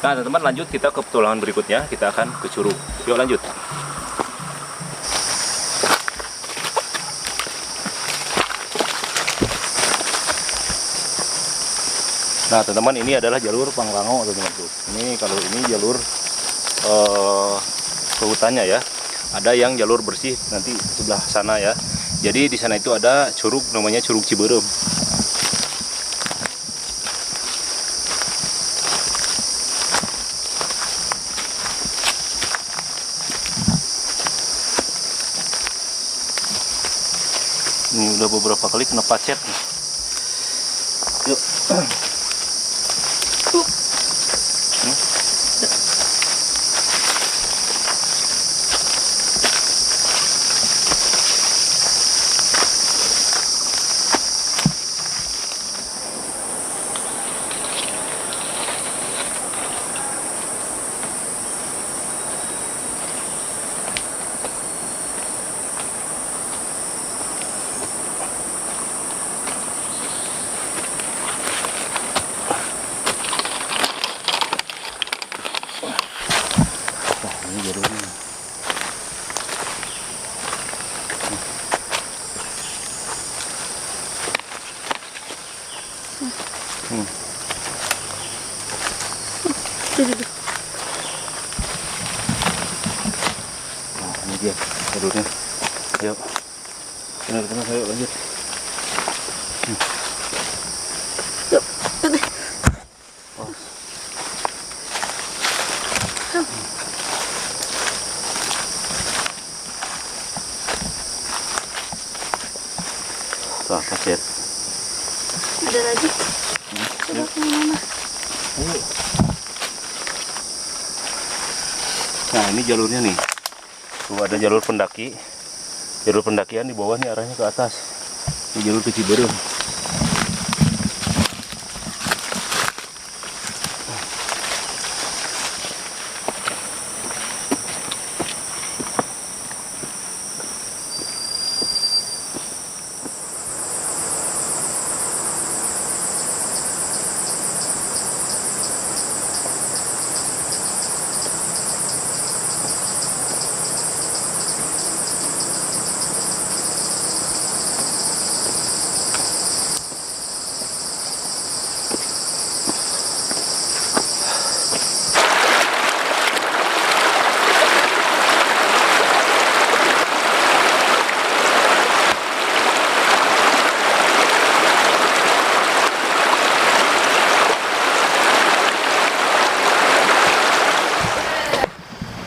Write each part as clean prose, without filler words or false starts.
Nah teman-teman, lanjut kita ke petualangan berikutnya. Kita akan ke Curug. Yuk lanjut. Nah teman-teman, ini adalah jalur Pangrango teman-teman tuh. Ini kalau ini jalur ke hutannya ya. Ada yang jalur bersih nanti sebelah sana ya. Jadi di sana itu ada curug, namanya Curug Ciberem. Ini udah beberapa kali kena pacet nih. Yuk. Nah, ini dia jalurnya. Ayo, benar-benar ayo lanjut. Oh. Tuh, pacet. Ada lagi. Coba kemana? Ayo. Nah ini jalurnya nih. Tuh ada jalur pendaki. Jalur pendakian di bawah nih arahnya ke atas. Ini jalur ke Ciberem.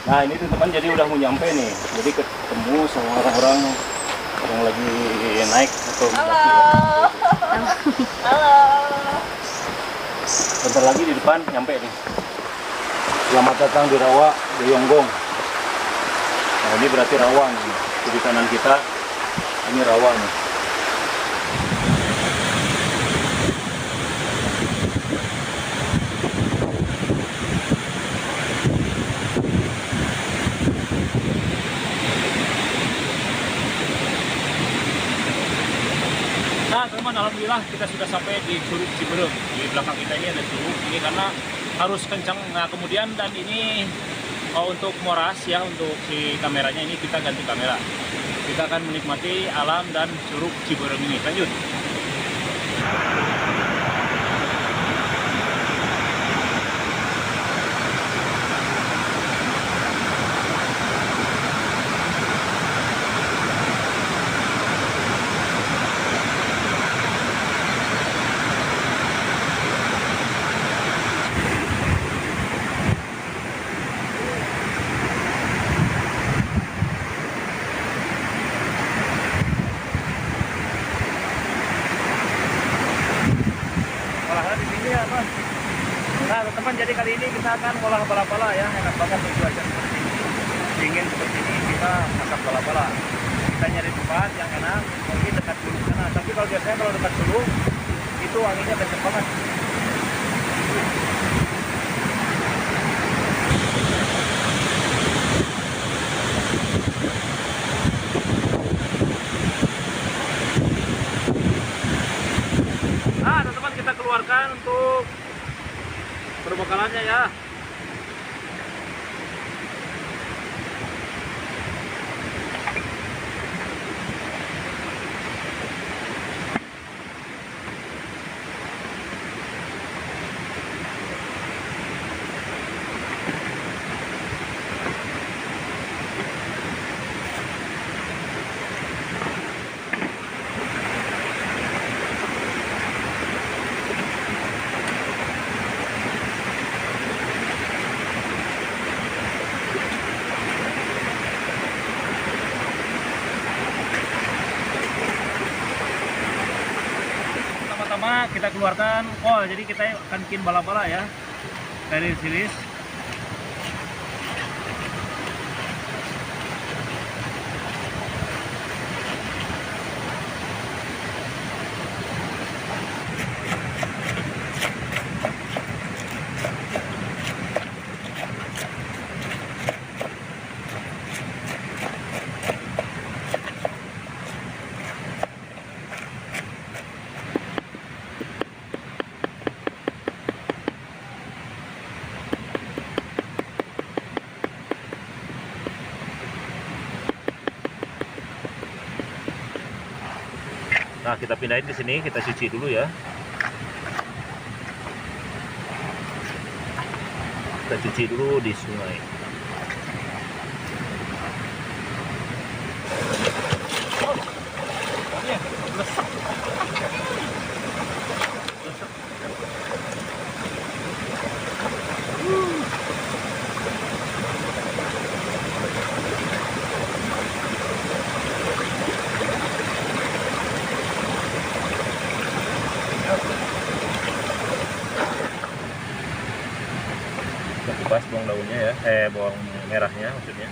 Nah ini teman-teman jadi udah mau nyampe nih. Jadi ketemu sama orang-orang yang lagi naik atau mendaki. Halo. Bentar lagi di depan nyampe nih. Selamat datang di Rawa Boyonggong. Nah ini berarti rawa nih. Di kanan kita ini rawa nih. Nah teman, alhamdulillah kita sudah sampai di Curug Ciberem. Di belakang kita ini ada curug ini karena harus kencang. Nah kemudian dan ini untuk moras ya, untuk si kameranya ini kita ganti kamera. Kita akan menikmati alam dan Curug Ciberem ini. Lanjut. kita akan olah bala-bala ya, enak banget nih cuaca seperti ini, dingin seperti ini, kita masak bala-bala. Kita nyari tempat yang enak, mungkin dekat suluk sana. Tapi kalau biasanya kalau dekat suluk itu anginnya kenceng banget. Nah, teman-teman, kita keluarkan untuk perbekalannya ya. Pertama kita keluarkan kol, jadi kita akan bikin bala-bala ya, dari silis. Nah, kita pindahin ke sini, kita cuci dulu ya. Kita cuci dulu di sungai. Kita kupas bawang daunnya ya, bawang merahnya maksudnya.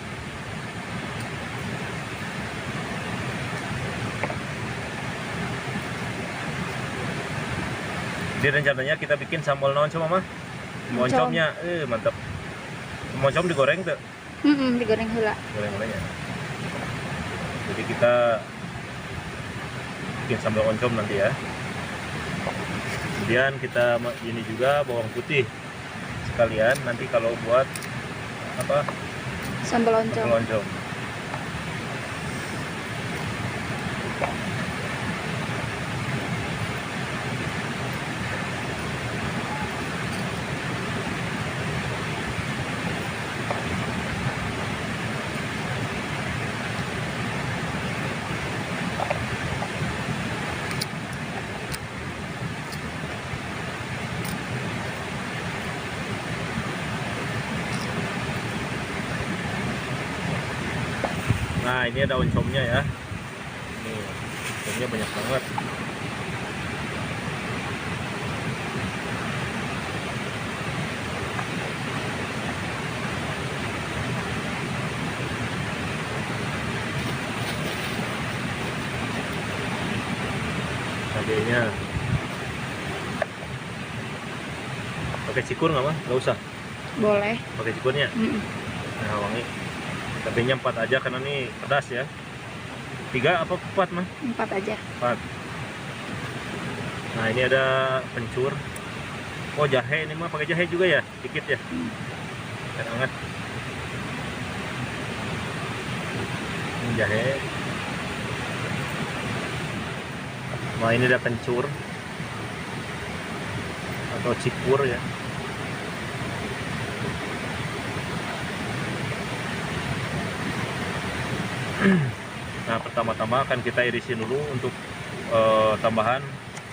Jadi rencananya kita bikin sambal oncom, Mama. Oncomnya, mantap. Oncom digoreng tuh. Digoreng heula. Goreng ya. Jadi kita bikin sambal oncom nanti ya. Kemudian kita ini juga bawang putih sekalian nanti kalau buat apa? Sambal oncom. Sambal oncom. Nah, ini ada oncomnya ya. Nih, oncomnya banyak banget. Cabenya. Pakai cikur nggak, Mah? Nggak usah. Boleh. Pakai cikurnya. Nah, wangi. Cabenya 4 aja karena ini pedas ya. 3 apa 4, Mah? 4 aja. 4. Nah, ini ada pencur. Oh, jahe ini mah pakai jahe juga ya, dikit ya. Biar hangat. Ini jahe. Nah, ini ada kencur atau cikur ya. Nah, pertama-tama akan kita irisin dulu untuk tambahan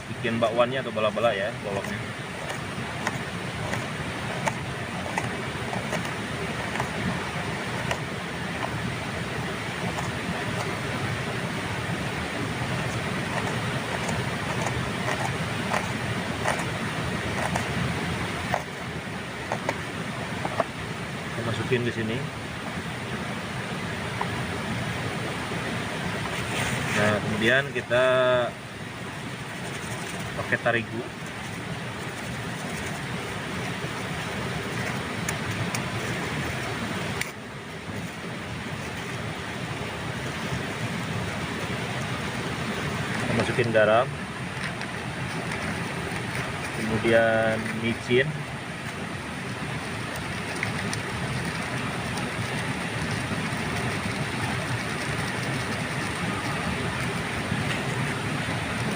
bikin bakwannya atau bala-bala ya, bawangnya. masukin ke sini. Nah, kemudian kita pakai tarigu. Kita masukin garam, kemudian micin,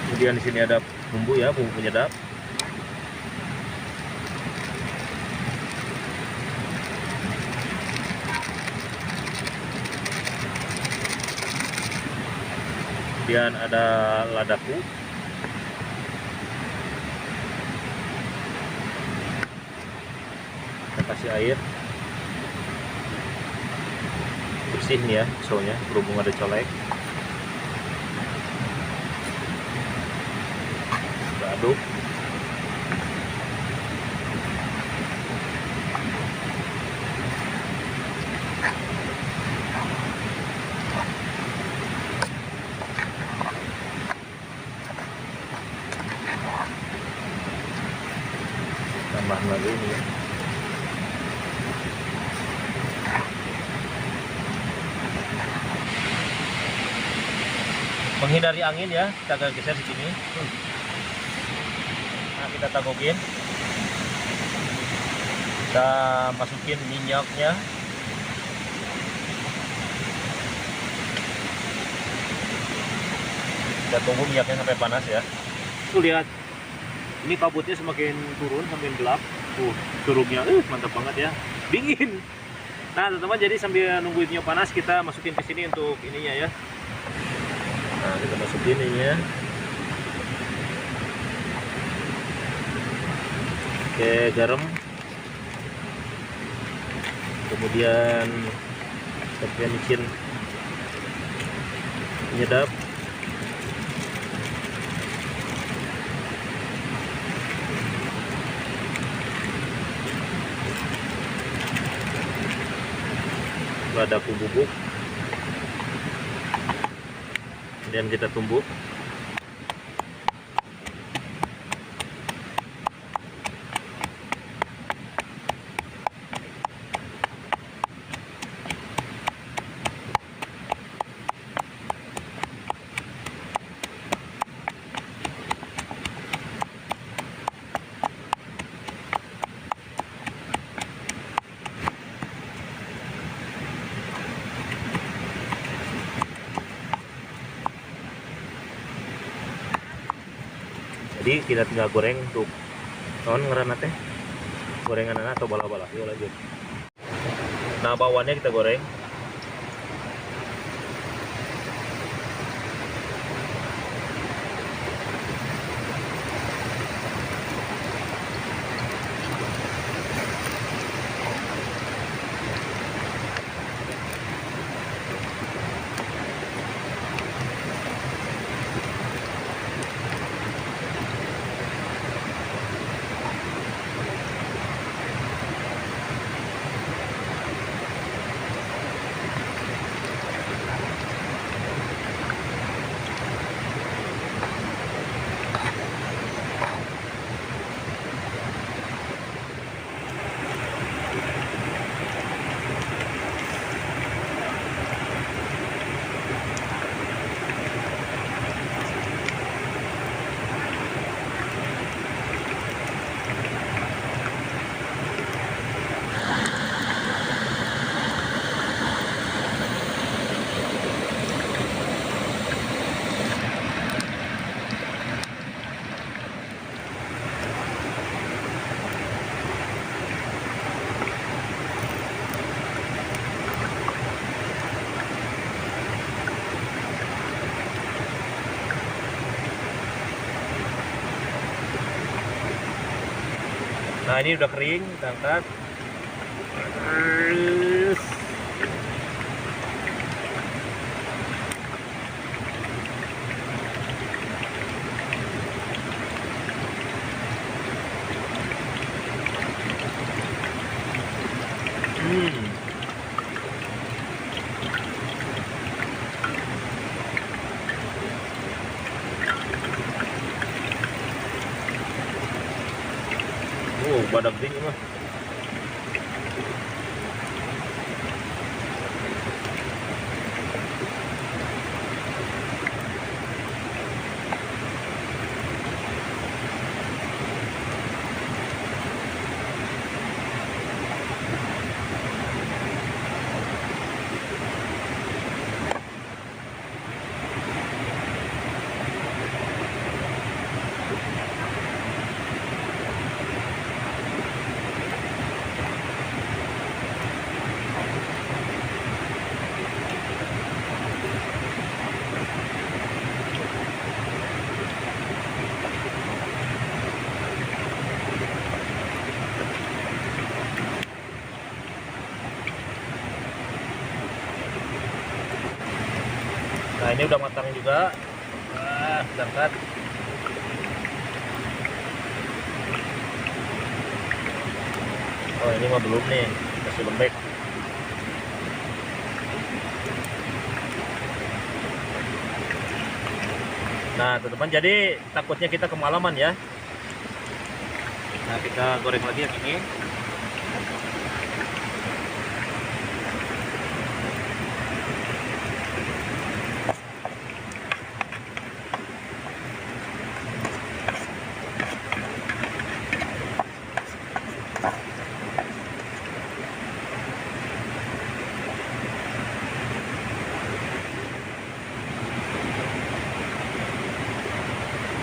kemudian di sini ada bumbu ya, bumbu penyedap. Kemudian ada ladaku. Kita kasih air. Bersih nih ya, soalnya berhubung ada colek. Kita aduk. Tambah lagi ini ya. Menghindari angin ya, kita agak geser di sini. Nah, kita tagokin. Kita masukin minyaknya. Kita tunggu minyaknya sampai panas ya. Tuh lihat. Ini kabutnya semakin turun, semakin gelap. Curugnya, mantap banget ya. Dingin. Nah, teman-teman, jadi sambil nunggu minyak panas, kita masukin ke sini untuk ininya ya. Nah, kita masukin ininya. Oke, garam. Kemudian kita micin penyedap. Ladaku bubuk, kemudian kita tumbuk. Jadi kita tinggal goreng untuk ngaranna teh, gorengan atau bala-bala. Yuk lanjut. Nah, bawannya kita goreng. Nah, ini udah kering, kita angkat. Nah ini udah matang juga. Wah, kita angkat. Oh ini mah belum nih, masih lembek. Nah teman-teman, jadi takutnya kita kemalaman ya. Nah kita goreng lagi yang ini.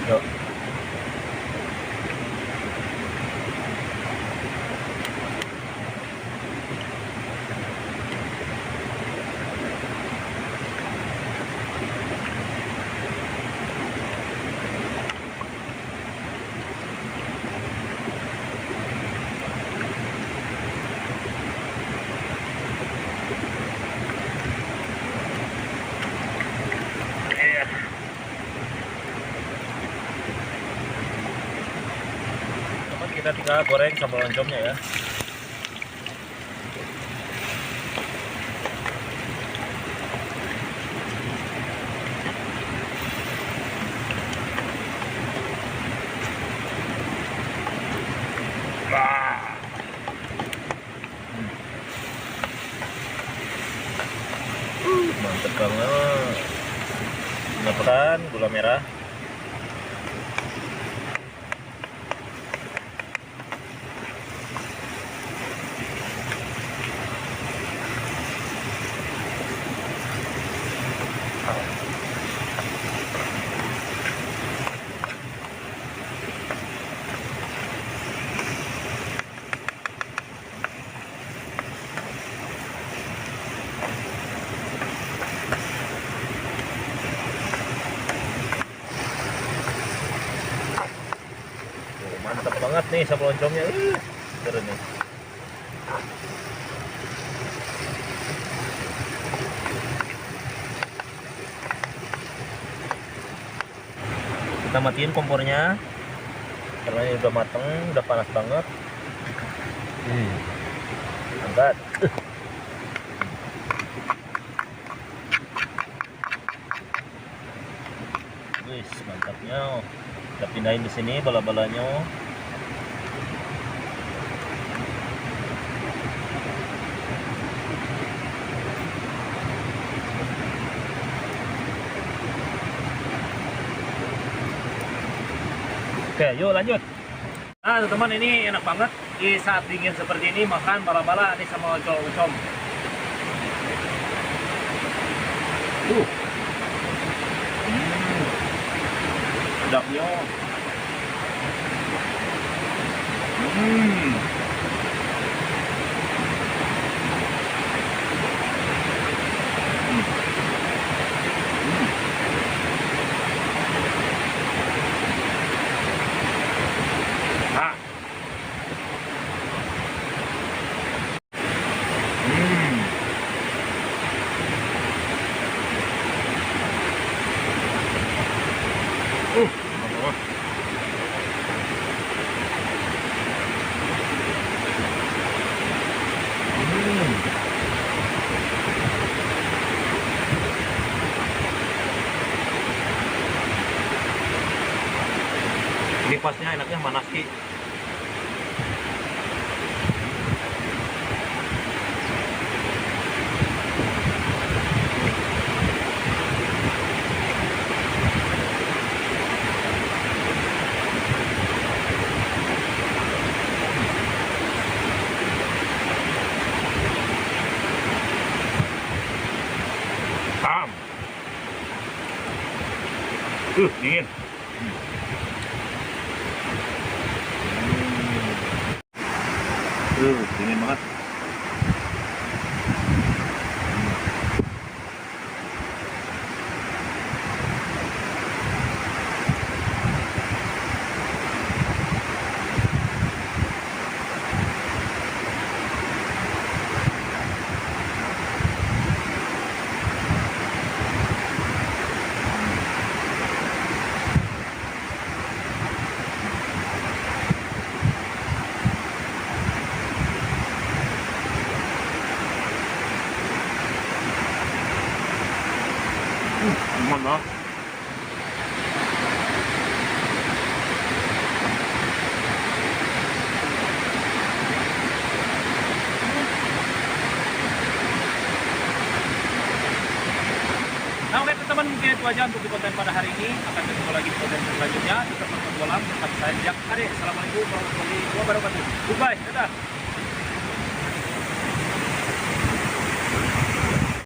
Yuk. Kita tinggal goreng sambal oncomnya ya. Mantep banget. Tambahkan gula merah. Mantap banget nih sambal oncomnya. Keren nih. Kita matiin kompornya karena ini udah mateng, udah panas banget. Angkat. Wis, mantapnya. Kita pindahin di sini bala-balanya. Oke, yuk lanjut. Nah, teman-teman, ini enak banget di saat dingin seperti ini makan bala-bala ini sama oncom. Sedapnya. Ini pasnya enaknya mana sih? Dingin. Dingin banget. Mana? Nah oke teman-teman, mungkin itu aja untuk di konten pada hari ini. Akan ketemu lagi di konten selanjutnya. Tetap nonton bola bersama saya Jack Ade. Assalamualaikum warahmatullahi wabarakatuh. Goodbye, dadah.